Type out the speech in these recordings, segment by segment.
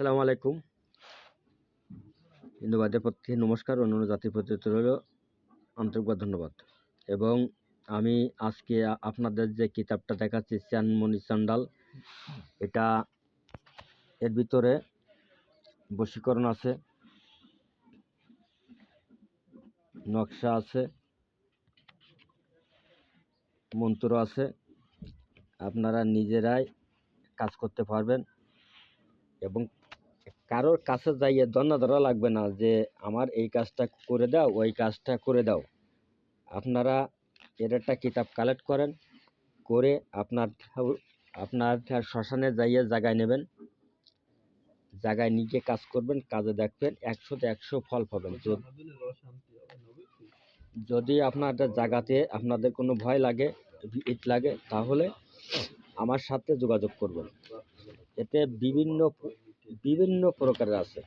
আসসালামু আলাইকুম। হিন্দুবাদের প্রতি নমস্কার, অন্যান্য জাতির প্রতি রইল আন্তরিকভাবে ধন্যবাদ। এবং আমি আজকে আপনাদের যে কিতাবটা দেখাচ্ছি চানমণি চান্ডাল, এটা এর ভিতরে বশীকরণ আছে, নকশা আছে, মন্ত্র আছে। আপনারা নিজেরাই কাজ করতে পারবেন এবং কারোর কাছে যাইয়ে দন্না ধরা লাগবে না যে আমার এই কাজটা করে দাও, ওই কাজটা করে দাও। আপনারা এর একটা কিতাব কালেক্ট করেন, করে আপনার শ্মশানে যাইয়ে জায়গায় নেবেন, জায়গায় নিয়ে কাজ করবেন, কাজে দেখবেন 100-100 ফল পাবেন। যদি আপনাদের জায়গাতে আপনাদের কোনো ভয় লাগে, ইট লাগে, তাহলে আমার সাথে যোগাযোগ করবেন। এতে বিভিন্ন প্রকারের আছে।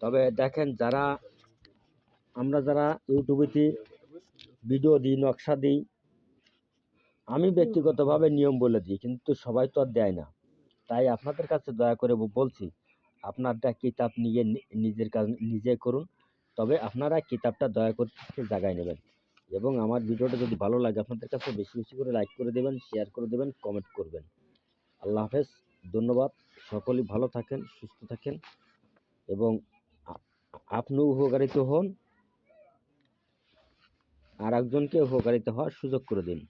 তবে দেখেন, আমরা যারা ইউটিউবেতে ভিডিও দিই, নকশা দিই, আমি ব্যক্তিগতভাবে নিয়ম বলে দিই, কিন্তু সবাই তো আর দেয় না। তাই আপনাদের কাছে দয়া করে বলছি, আপনারটা কিতাব নিয়ে নিজের কাজ নিজে করুন। তবে আপনারা কিতাবটা দয়া করে জায়গায় নেবেন। এবং আমার ভিডিওটা যদি ভালো লাগে আপনাদের কাছে, বেশি বেশি করে লাইক করে দেবেন, শেয়ার করে দেবেন, কমেন্ট করবেন। আল্লাহ হাফেজ, ধন্যবাদ। সকলেই ভালো থাকেন, সুস্থ থাকেন এবং আপনিও উপকারিত হন, আর একজনকে উপকারিত হওয়ার সুযোগ করে দিন।